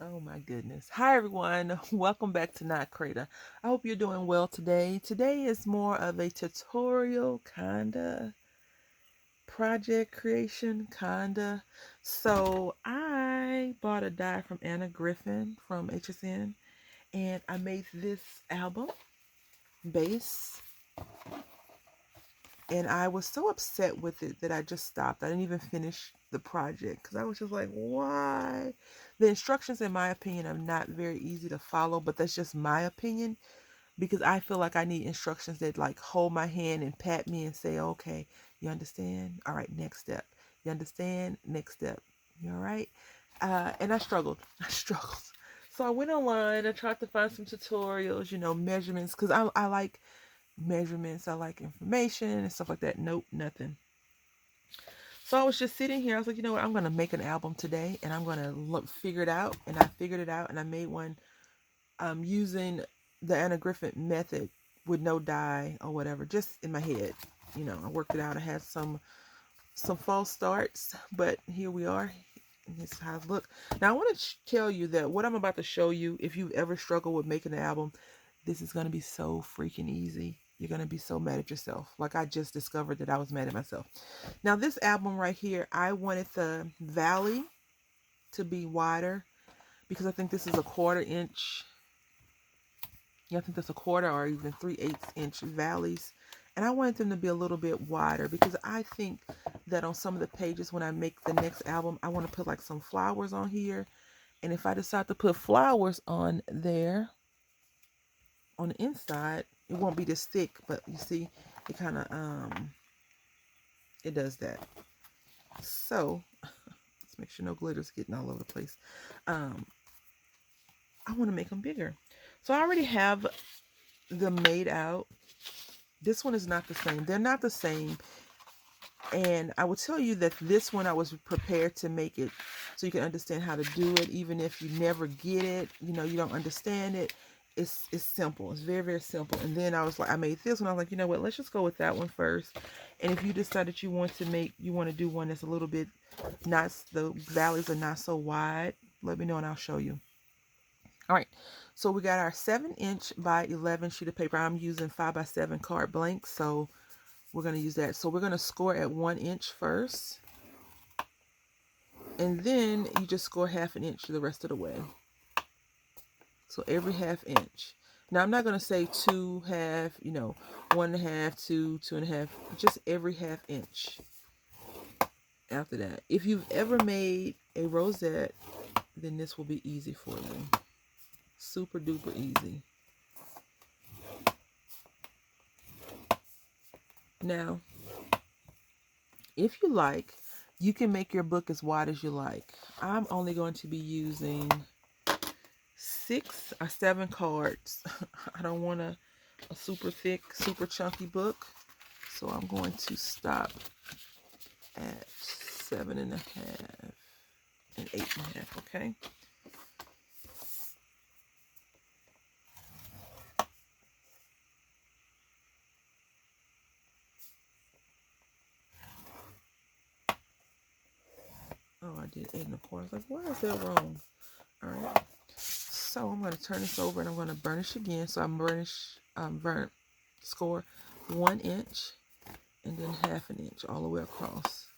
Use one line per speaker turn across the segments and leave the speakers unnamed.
Oh my goodness. Hi everyone. Welcome back to Not Creda. I hope you're doing well today. Today is more of a tutorial kinda project creation kinda. So I bought a die from Anna Griffin from HSN and I made this album base and I was so upset with it that I just stopped. I didn't even finish the project because I was just like, why? The instructions, in my opinion, are not very easy to follow, but that's just my opinion because I feel like I need instructions that like hold my hand and pat me and say, okay, you understand? All right, next step. You understand? Next step. You all right? And I struggled. I struggled. So I went online. I tried to find some tutorials, measurements, because I like measurements. I like information and stuff like that. Nope, nothing. So I was just sitting here. I was like, you know what? I'm gonna make an album today, and I'm gonna look figure it out. And I figured it out, and I made one using the Anna Griffith method with no dye or whatever, just in my head. I worked it out. I had some false starts, but here we are. And this is how it look. Now I want to tell you that what I'm about to show you, if you've ever struggled with making an album, this is gonna be so freaking easy. You're gonna be so mad at yourself. Like I just discovered that I was mad at myself. Now this album right here, I wanted the valley to be wider because I think this is a 1/4 inch. Yeah, I think that's a quarter or even 3/8 inch valleys. And I wanted them to be a little bit wider because I think that on some of the pages when I make the next album, I want to put like some flowers on here. And if I decide to put flowers on there on the inside, it won't be this thick, but you see, it kind of it does that. So let's make sure no glitter's getting all over the place. Um, I want to make them bigger. So I already have them made out. This one is not the same. They're not the same. And I will tell you that this one I was prepared to make it so you can understand how to do it, even if you never get it, you don't understand it. It's simple. It's very, very simple. And then I was like, I made this one. I was like, you know what? Let's just go with that one first. And if you decide that you want to do one that's a little bit not, the valleys are not so wide, let me know and I'll show you. All right. So we got our 7" by 11 sheet of paper. I'm using 5x7 card blanks. So we're going to use that. So we're going to score at 1 inch first. And then you just score 1/2 inch the rest of the way. So every 1/2 inch. Now I'm not going to say 2/2, 1.5, 2, 2.5, just every 1/2 inch after that. If you've ever made a rosette, then this will be easy for you. Super duper easy. Now, if you like, you can make your book as wide as you like. I'm only going to be using 6 or 7 cards. I don't want a super thick, super chunky book. So I'm going to stop at 7.5 and 8.5, okay? Oh, I did 8.25. I was like, why is that wrong? All right. So I'm going to turn this over and I'm going to burnish again. So I'm score 1 inch and then 1/2 inch all the way across.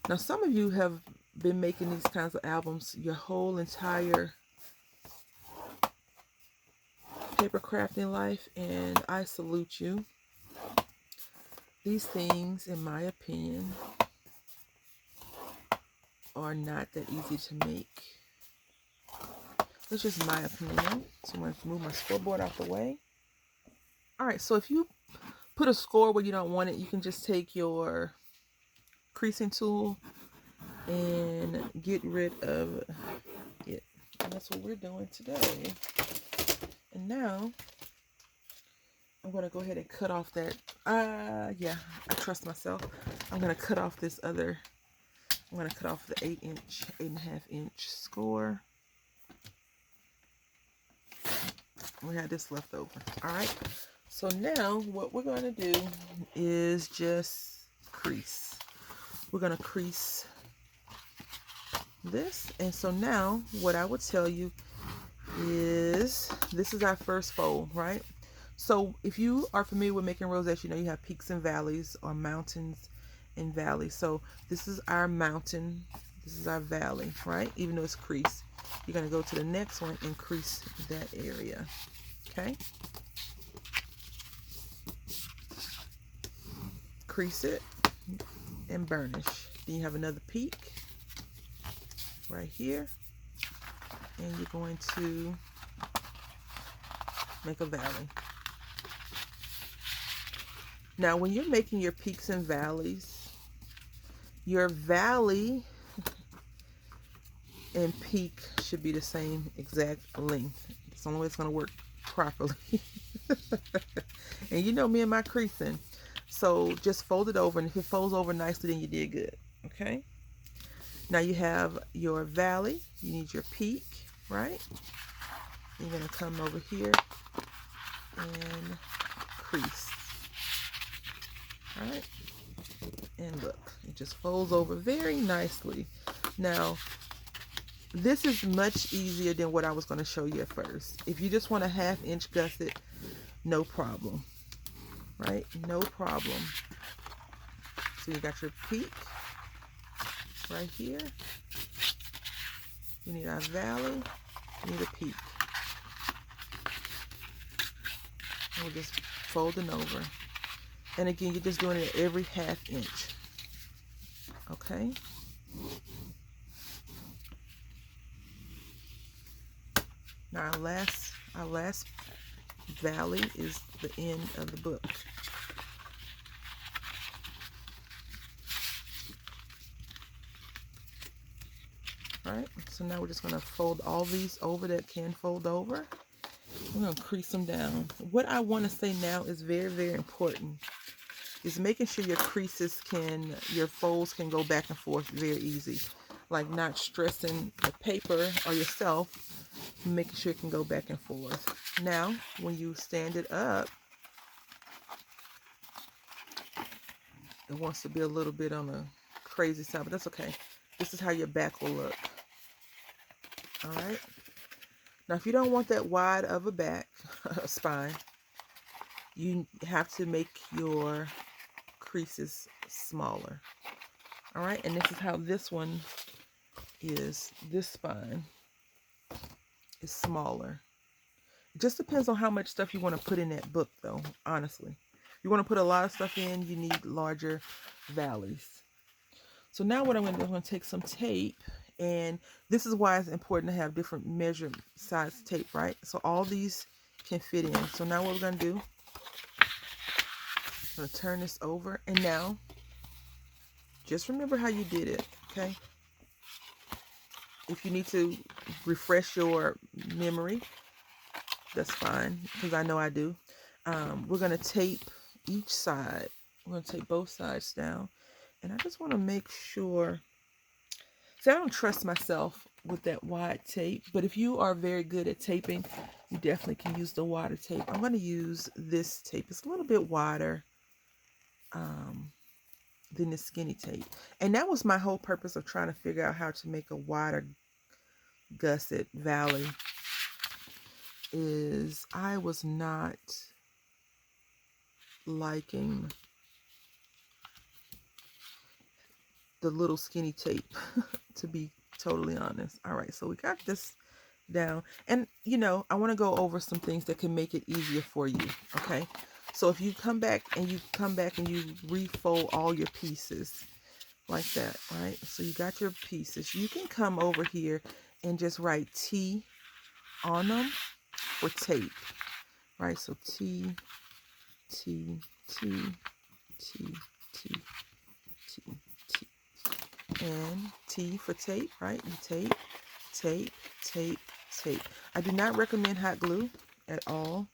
Now, some of you have been making these kinds of albums your whole entire paper crafting life, and I salute you. These things, in my opinion, are not that easy to make. That's just my opinion. So I'm going to move my scoreboard out the way. All right, so if you put a score where you don't want it, you can just take your creasing tool and get rid of it. And that's what we're doing today. And now I'm going to go ahead and cut off that. Yeah, I trust myself. I'm going to cut off this other. I'm going to cut off the 8.5 inch score. We had this left over. All right. So now what we're going to do is just crease. We're going to crease this. And so now what I would tell you is this is our first fold, right? So if you are familiar with making rosettes, you know you have peaks and valleys, or mountains and valleys. So this is our mountain, this is our valley, right? Even though it's creased, you're going to go to the next one and crease that area. Okay, crease it and burnish. Then you have another peak right here, and you're going to make a valley. Now when you're making your peaks and valleys, your valley and peak should be the same exact length. It's the only way it's going to work properly. And you know me and my creasing, so just fold it over, and if it folds over nicely, then you did good. Okay, now you have your valley, you need your peak, right? You're going to come over here and crease. All right, and look, it just folds over very nicely. Now this is much easier than what I was going to show you at first. If you just want a 1/2 inch gusset, no problem, right? No problem. So you got your peak right here. You need our valley, you need a peak. And we're just folding over. And again, you're just doing it every 1/2 inch. Okay? Now our last valley is the end of the book. All right, so now we're just going to fold all these over that can fold over. We're going to crease them down. What I want to say now is very, very important, is making sure your creases your folds can go back and forth very easy. Like not stressing the paper or yourself, making sure it can go back and forth. Now, when you stand it up, it wants to be a little bit on the crazy side, but that's okay. This is how your back will look. All right. Now, if you don't want that wide of a back, spine, you have to make your creases smaller. All right. And this is how this one is. This spine is smaller. It just depends on how much stuff you want to put in that book, though, honestly. If you want to put a lot of stuff in, you need larger valleys. So now what I'm going to do, I'm going to take some tape, and this is why it's important to have different measure size tape, right? So all these can fit in. So now what we're going to do, I'm going to turn this over, and now just remember how you did it, okay? If you need to refresh your memory, that's fine, because I know I do. We're going to tape each side. We're going to tape both sides down. And I just want to make sure. See, I don't trust myself with that wide tape. But if you are very good at taping, you definitely can use the wider tape. I'm going to use this tape. It's a little bit wider than the skinny tape. And that was my whole purpose of trying to figure out how to make a wider gusset valley. Is I was not liking the little skinny tape, to be totally honest. All right, so we got this down, and you know, I want to go over some things that can make it easier for you. Okay, so if you come back and you refold all your pieces like that, right? So you got your pieces. You can come over here and just write T on them for tape, right? So T, T, T, T, T, T, T, and T for tape, right? You tape, tape, tape, tape. I do not recommend hot glue at all.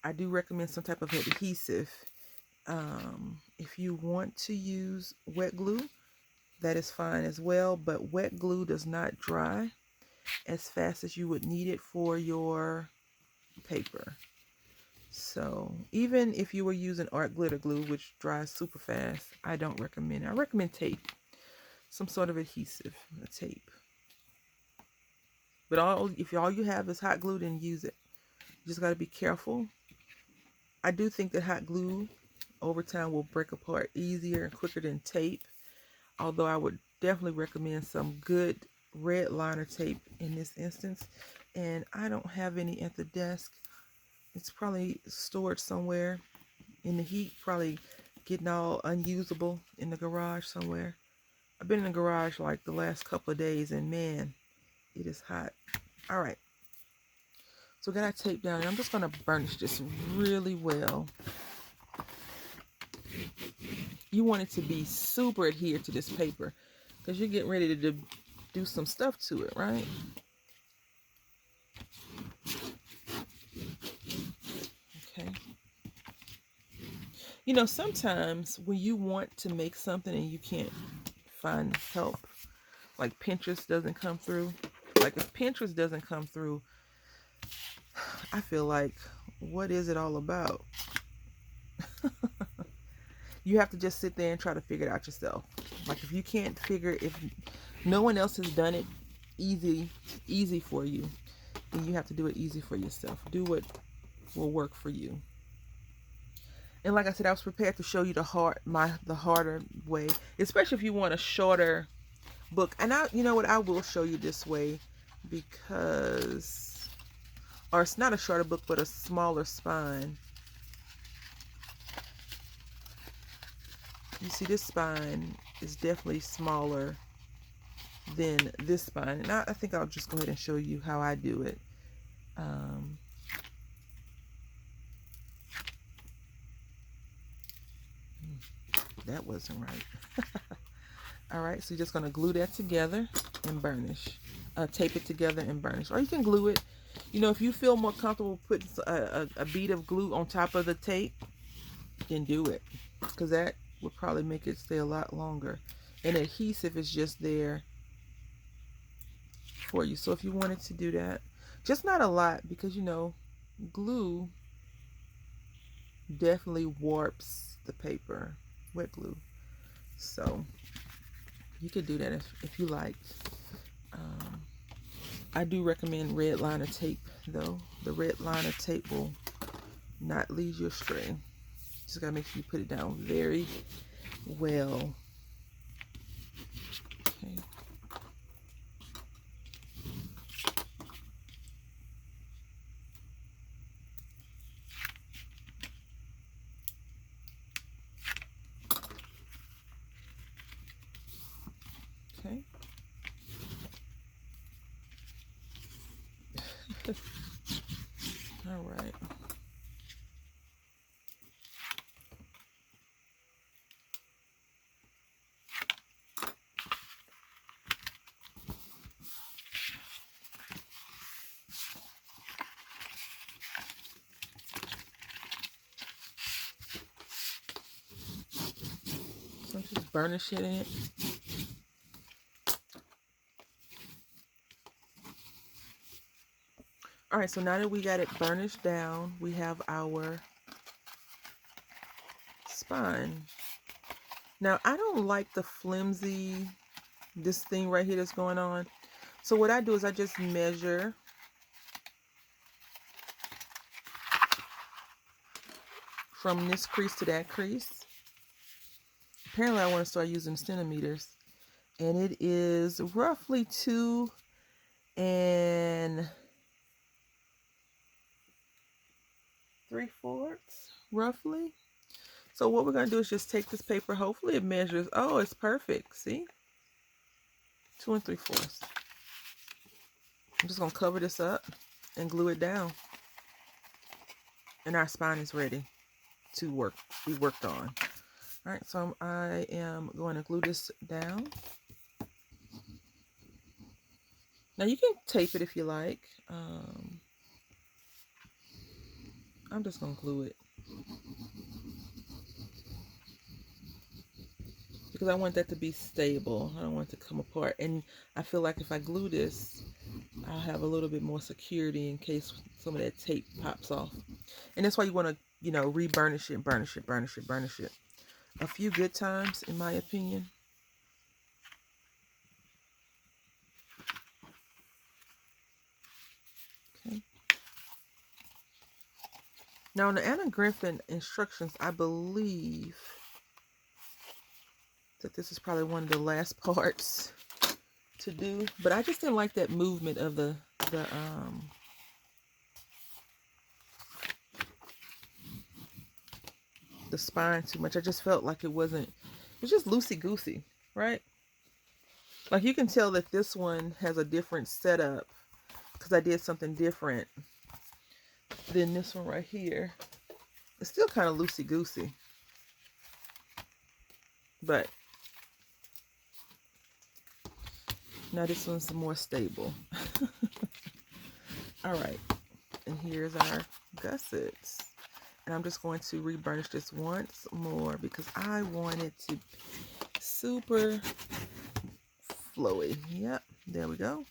I do recommend some type of adhesive. If you want to use wet glue, that is fine as well, but wet glue does not dry as fast as you would need it for your paper. So even if you were using art glitter glue, which dries super fast, I don't recommend it. I recommend tape. some sort of adhesive, a tape. But if all you have is hot glue, then use it. You just got to be careful. I do think that hot glue over time will break apart easier and quicker than tape. Although I would definitely recommend some good red liner tape in this instance. And I don't have any at the desk. It's probably stored somewhere in the heat, probably getting all unusable in the garage somewhere. I've been in the garage like the last couple of days, and man, it is hot. All right. So we got our tape down, and I'm just going to burnish this really well. You want it to be super adhered to this paper because you're getting ready to do some stuff to it, right? Okay. You know, sometimes when you want to make something and you can't find help, like Pinterest doesn't come through. Like if Pinterest doesn't come through, I feel like, what is it all about? You have to just sit there and try to figure it out yourself. Like if you can't figure, if no one else has done it easy for you, then you have to do it easy for yourself. Do what will work for you. And like I said, I was prepared to show you the harder way, especially if you want a shorter book. And you know what, I will show you this way because, or it's not a shorter book, but a smaller spine. You see, this spine is definitely smaller than this spine. And I think I'll just go ahead and show you how I do it. That wasn't right. All right, so you're just going to glue that together and burnish. Tape it together and burnish. Or you can glue it. You know, if you feel more comfortable putting a bead of glue on top of the tape, then do it. Because that would probably make it stay a lot longer. And adhesive is just there for you. So if you wanted to do that, just not a lot, because, you know, glue definitely warps the paper. Wet glue. So you could do that if you like. I do recommend red liner tape though. The red liner tape will not lead you astray. Just gotta make sure you put it down very well. Okay. Okay. All right. So I'm just burnishing it. All right, so now that we got it burnished down, we have our spine. Now, I don't like the flimsy, this thing right here that's going on. So what I do is I just measure from this crease to that crease. Apparently, I want to start using centimeters. And it is roughly 2 3/4, roughly. So what we're going to do is just take this paper. Hopefully it measures. Oh, it's perfect. See? 2 3/4. I'm just going to cover this up and glue it down. And our spine is ready to be worked on. All right, so I am going to glue this down. Now you can tape it if you like. I'm just going to glue it. Because I want that to be stable. I don't want it to come apart. And I feel like if I glue this, I'll have a little bit more security in case some of that tape pops off. And that's why you want to, you know, re-burnish it, burnish it, burnish it, burnish it. A few good times, in my opinion. Now, in the Anna Griffin instructions, I believe that this is probably one of the last parts to do, but I just didn't like that movement of the spine too much. I just felt like it was just loosey-goosey, right? Like you can tell that this one has a different setup because I did something different than this one right here. It's still kind of loosey-goosey, but now this one's more stable. All right, and here's our gussets. And I'm just going to reburnish this once more because I want it to be super flowy. Yep, there we go.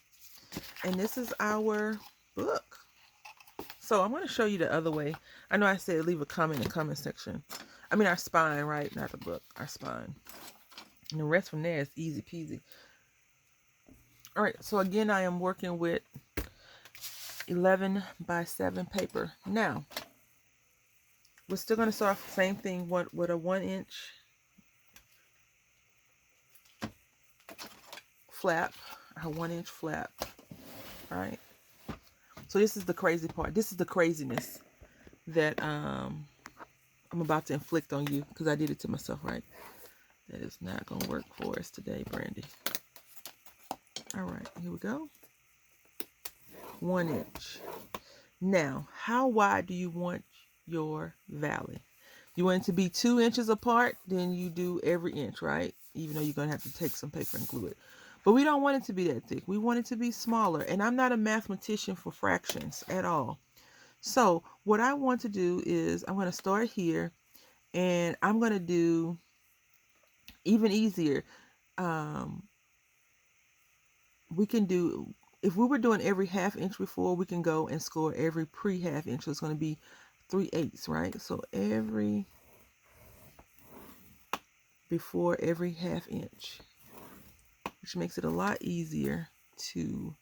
And this is our book. So I'm going to show you the other way. I know I said leave a comment in the comment section. I mean our spine, right? Not the book, our spine. And the rest from there is easy peasy. All right, so again, I am working with 11 by 7 paper. Now, we're still going to start off the same thing with a 1-inch flap, our 1-inch flap, right? So this is the crazy part. This is the craziness that I'm about to inflict on you because I did it to myself, right? That is not going to work for us today, Brandy. All right, here we go. 1 inch. Now, how wide do you want your valley? You want it to be 2 inches apart, then you do every inch, right? Even though you're going to have to take some paper and glue it. But we don't want it to be that thick. We want it to be smaller. And I'm not a mathematician for fractions at all. So what I want to do is I'm going to start here and I'm going to do even easier. We can do, if we were doing every 1/2 inch before, we can go and score every pre-1/2 inch. So it's going to be 3/8, right? So before every 1/2 inch, which makes it a lot easier to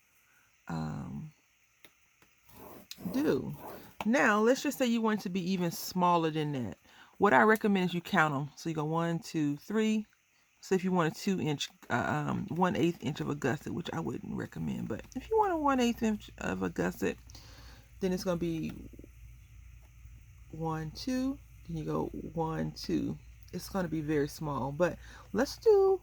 do. Now, let's just say you want it to be even smaller than that. What I recommend is you count them. So you go 1, 2, 3. So if you want a 2-inch, 1/8 inch of a gusset, which I wouldn't recommend, but if you want a 1/8 inch of a gusset, then it's going to be 1, 2. Then you go 1, 2. It's going to be very small, but let's do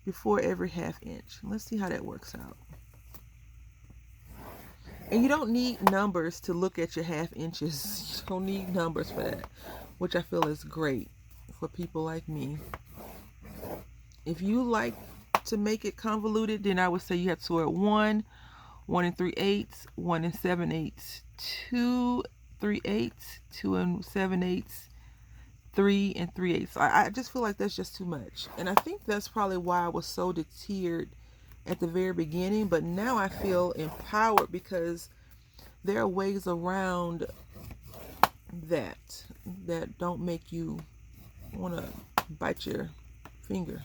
before every 1/2 inch. Let's see how that works out. And you don't need numbers to look at your 1/2 inches. You don't need numbers for that, which I feel is great for people like me. If you like to make it convoluted, then I would say you have to score 1, 1 3/8, 1 7/8, 2 3/8, 2 7/8, 3 3/8. So I just feel like that's just too much. And I think that's probably why I was so deterred at the very beginning. But now I feel empowered because there are ways around that don't make you want to bite your finger.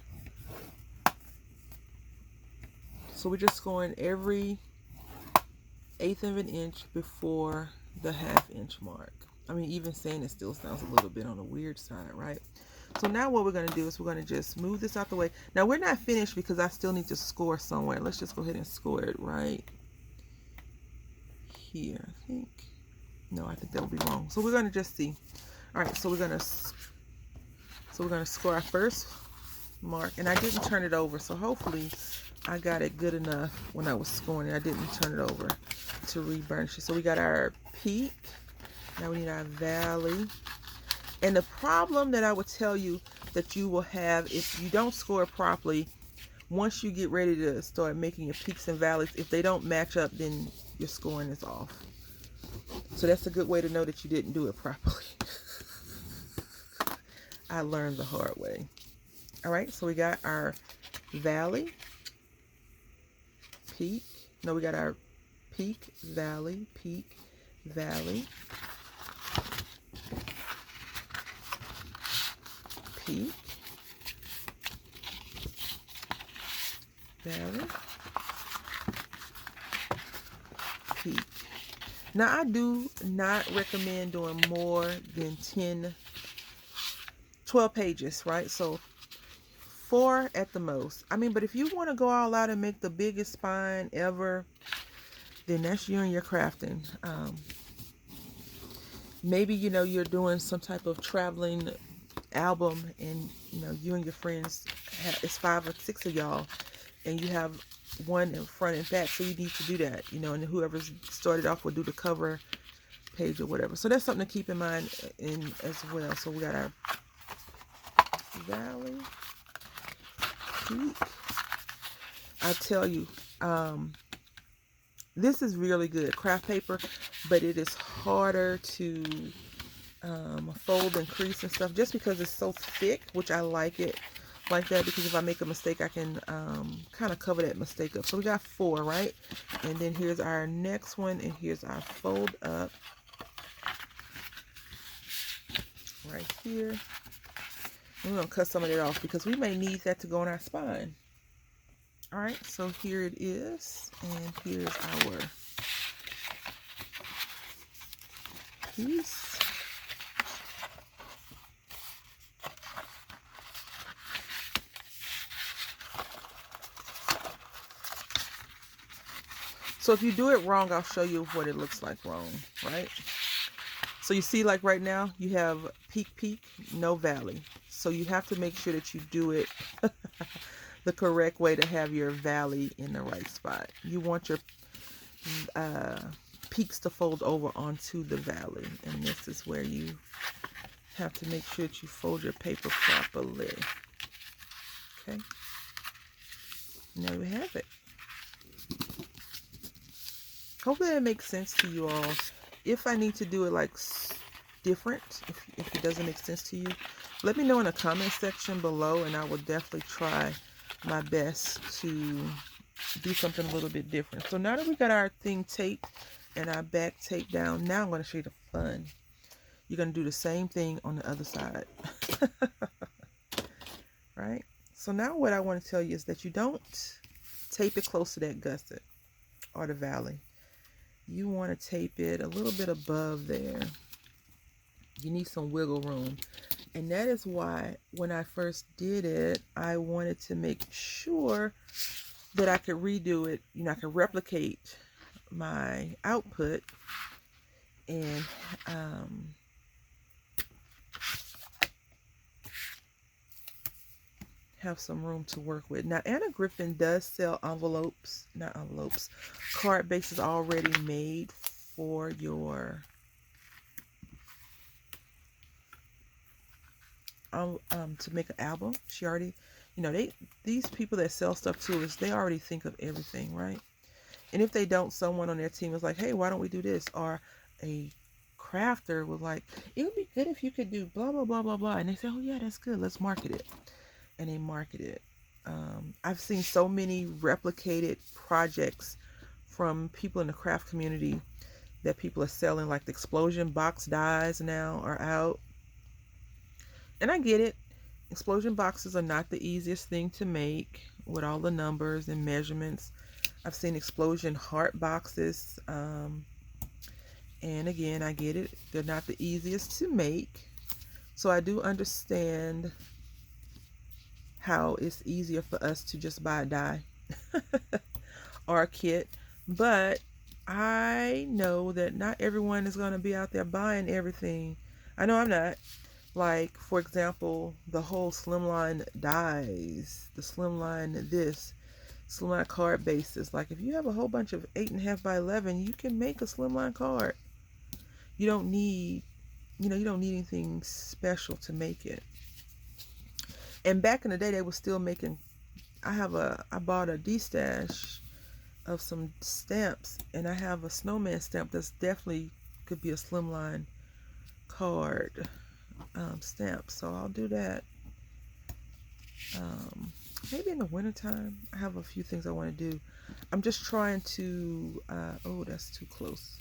So we're just scoring every 1/8 of an inch before the 1/2 inch mark. I mean, even saying it still sounds a little bit on the weird side, right? So now what we're going to do is we're going to just move this out the way. Now we're not finished because I still need to score somewhere. Let's just go ahead and score it right here, I think. No, I think that would be wrong. So we're going to just see. All right, so we're going to score our first mark, and I didn't turn it over, so hopefully I got it good enough when I was scoring it. I didn't turn it over to reburnish it. So we got our peak. Now we need our valley. And the problem that I would tell you that you will have if you don't score properly, once you get ready to start making your peaks and valleys, if they don't match up, then your scoring is off. So that's a good way to know that you didn't do it properly. I learned the hard way. All right, so we got our valley, peak. No, we got our peak, valley, peak, valley, peak, valley, peak. Now, I do not recommend doing more than 12 pages, right? So 4 at the most. I mean, but if you want to go all out and make the biggest spine ever, then that's you and your crafting. Maybe, you're doing some type of traveling album, and, you and your friends, it's 5 or 6 of y'all, and you have one in front and back, so you need to do that, and whoever's started off will do the cover page or whatever. So that's something to keep in mind as well. So we got our valley, peak. I tell you, this is really good craft paper, but it is harder to fold and crease and stuff, just because it's so thick, which I like it like that, because if I make a mistake, I can kind of cover that mistake up. So we got 4, right? And then here's our next one, and here's our fold up right here. I'm going to cut some of that off because we may need that to go on our spine. All right, so here it is, and here's our piece. So if you do it wrong, I'll show you what it looks like wrong, right? So you see, like right now, you have peak, no valley. So you have to make sure that you do it the correct way to have your valley in the right spot. You want your peaks to fold over onto the valley. And this is where you have to make sure that you fold your paper properly. Okay. Now you have it. Hopefully that makes sense to you all. If I need to do it like different, if it doesn't make sense to you, let me know in the comment section below, and I will definitely try my best to do something a little bit different. So now that we got our thing taped and our back taped down, now I'm going to show you the fun. You're going to do the same thing on the other side. Right? So now what I want to tell you is that you don't tape it close to that gusset or the valley. You want to tape it a little bit above there. You need some wiggle room. And that is why when I first did it, I wanted to make sure that I could redo it. I could replicate my output and have some room to work with. Now, Anna Griffin does sell card bases already made for your to make an album. She already, these people that sell stuff to us, they already think of everything, right? And if they don't, someone on their team is like, hey, why don't we do this? Or a crafter was like, it would be good if you could do blah, blah, blah, blah, blah. And they say, oh yeah, that's good. Let's market it. And they market it. I've seen so many replicated projects from people in the craft community that people are selling, like the explosion box dies now are out. And I get it. Explosion boxes are not the easiest thing to make with all the numbers and measurements. I've seen explosion heart boxes. And again, I get it. They're not the easiest to make. So I do understand how it's easier for us to just buy a die or a kit. But I know that not everyone is going to be out there buying everything. I know I'm not. Like, for example, the whole slimline dies, the slimline this, slimline card bases. Like, if you have a whole bunch of 8.5 by 11, you can make a slimline card. You don't need, you don't need anything special to make it. And back in the day, they were still making, I bought a D-stash of some stamps, and I have a snowman stamp that's definitely could be a slimline card stamp. So I'll do that. Maybe in the wintertime. I have a few things I want to do. I'm just trying to, oh, that's too close.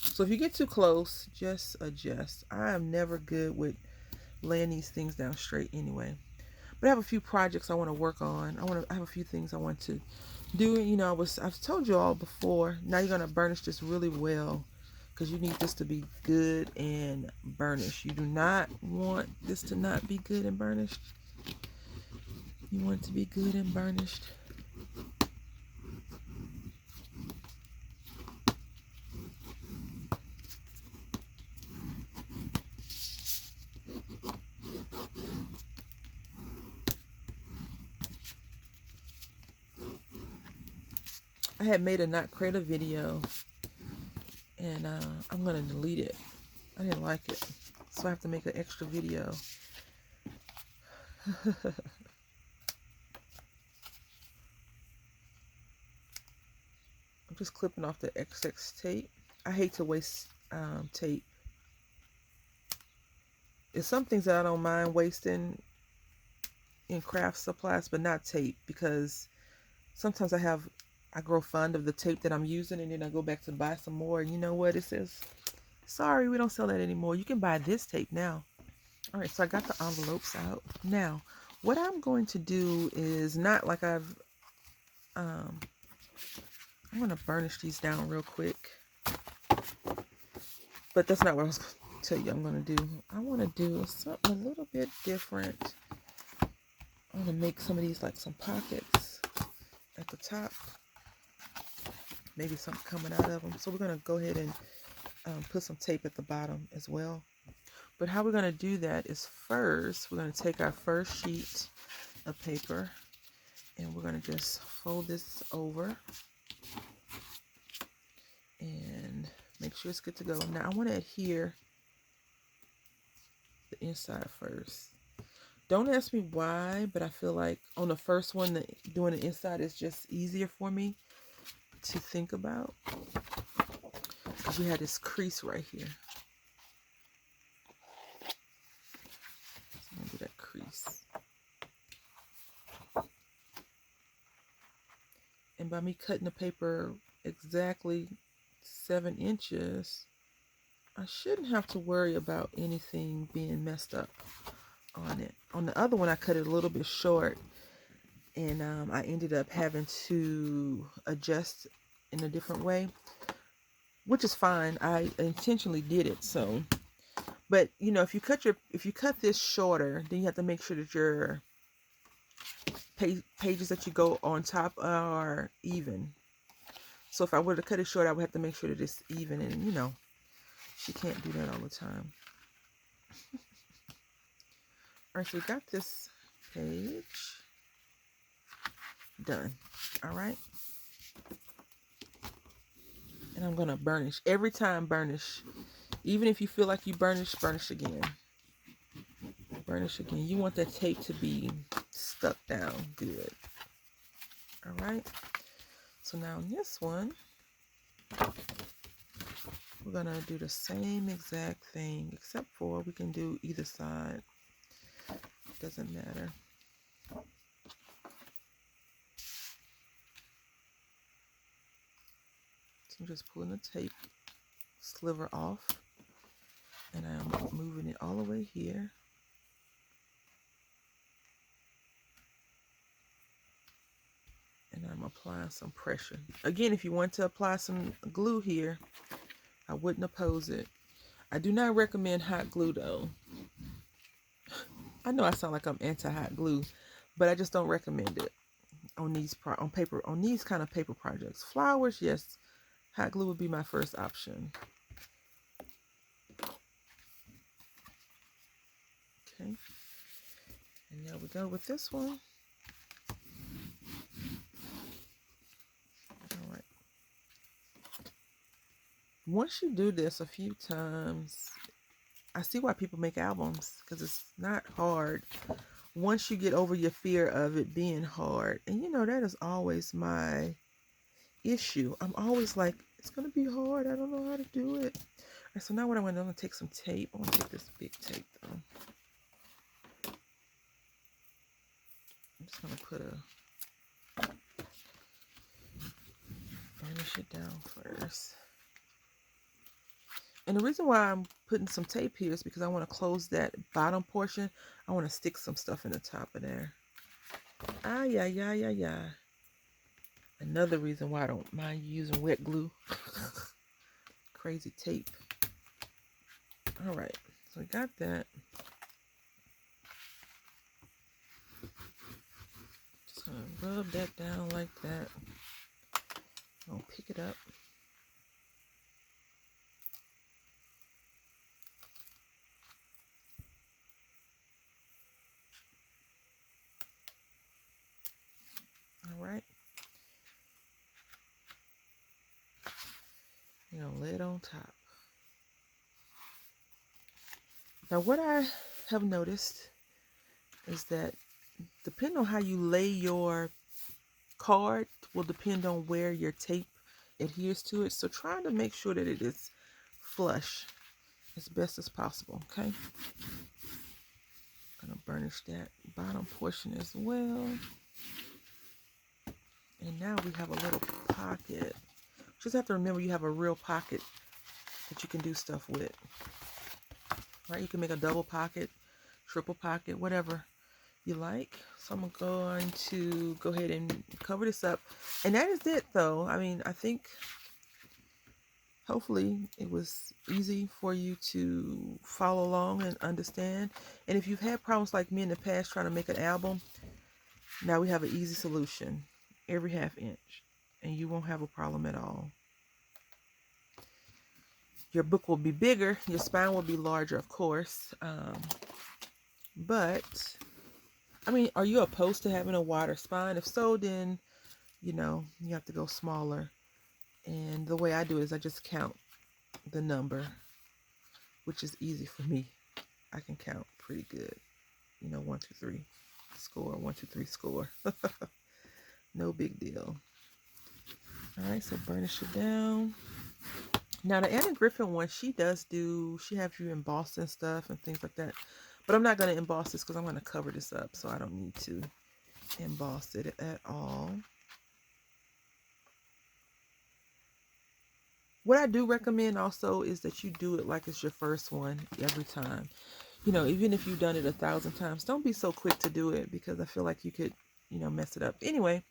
So if you get too close, just adjust. I am never good with laying these things down straight anyway. But I have a few projects I want to work on. I have a few things I want to You know, I've told you all before, now you're going to burnish this really well because you need this to be good and burnished. You do not want this to not be good and burnished. You want it to be good and burnished. I had made a Not Creda video, and I'm going to delete it. I didn't like it, so I have to make an extra video. I'm just clipping off the excess tape. I hate to waste tape. There's some things that I don't mind wasting in craft supplies, but not tape, because sometimes I grow fond of the tape that I'm using, and then I go back to buy some more, and you know what? It says, sorry, we don't sell that anymore. You can buy this tape now. All right, so I got the envelopes out. Now, what I'm going to do is not like I'm going to burnish these down real quick. But that's not what I was going to tell you I'm going to do. I want to do something a little bit different. I'm going to make some of these like some pockets at the top. Maybe something coming out of them. So we're going to go ahead and put some tape at the bottom as well. But how we're going to do that is first, we're going to take our first sheet of paper and we're going to just fold this over and make sure it's good to go. Now I want to adhere the inside first. Don't ask me why, but I feel like on the first one, doing the inside is just easier for me to think about. Because we had this crease right here. So I'm going to do that crease. And by me cutting the paper exactly 7 inches, I shouldn't have to worry about anything being messed up on it. On the other one, I cut it a little bit short, and I ended up having to adjust in a different way, which is fine. I intentionally did it. So, but you know, if you cut this shorter, then you have to make sure that your pages that you go on top are even. So if I were to cut it short, I would have to make sure that it's even, and you know, she can't do that all the time. All right, so we got this page done. All right. And I'm going to burnish. Every time, burnish. Even if you feel like you burnish again. Burnish again. You want that tape to be stuck down good. All right. So now on this one, we're going to do the same exact thing, except for we can do either side. Doesn't matter. So I'm just pulling the tape sliver off, and I'm moving it all the way here. And I'm applying some pressure. Again, if you want to apply some glue here, I wouldn't oppose it. I do not recommend hot glue though. I know I sound like I'm anti-hot glue, but I just don't recommend it on these kind of paper projects. Flowers, yes, hot glue would be my first option. Okay, and there we go with this one. All right. Once you do this a few times, I see why people make albums, because it's not hard. Once you get over your fear of it being hard, and you know, that is always my issue. I'm always like, it's going to be hard. I don't know how to do it. All right, so now what I'm going to do, I'm going to take some tape. I want to take this big tape though. I'm just going to put burnish it down first. And the reason why I'm putting some tape here is because I want to close that bottom portion. I want to stick some stuff in the top of there. Ah, yeah. I Another reason why I don't mind using wet glue. Crazy tape. All right, so we got that. Just gonna rub that down like that. I'll pick it up. All right. You're gonna lay it on top. Now, what I have noticed is that depending on how you lay your card will depend on where your tape adheres to it. So trying to make sure that it is flush as best as possible, okay? Gonna burnish that bottom portion as well. And now we have a little pocket. Just have to remember you have a real pocket that you can do stuff with. Right? You can make a double pocket, triple pocket, whatever you like. So I'm going to go ahead and cover this up. And that is it though. I mean, I think hopefully it was easy for you to follow along and understand. And if you've had problems like me in the past trying to make an album, now we have an easy solution. Every 1/2 inch. And you won't have a problem at all. Your book will be bigger. Your spine will be larger, of course. But, I mean, are you opposed to having a wider spine? If so, then, you know, you have to go smaller. And the way I do it is I just count the number, which is easy for me. I can count pretty good. You know, 1, 2, 3, score, 1, 2, 3, score. No big deal. All right, so burnish it down. Now the Anna Griffin one, she has you emboss and stuff and things like that. But I'm not going to emboss this because I'm going to cover this up, so I don't need to emboss it at all. What I do recommend also is that you do it like it's your first one every time. You know, even if you've done it 1,000 times, don't be so quick to do it because I feel like you could, you know, mess it up. Anyway,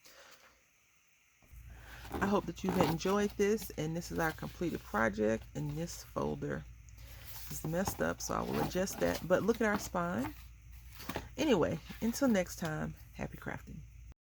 I hope that you've enjoyed this, and this is our completed project, and this folder is messed up, so I will adjust that. But look at our spine. Anyway, until next time, happy crafting.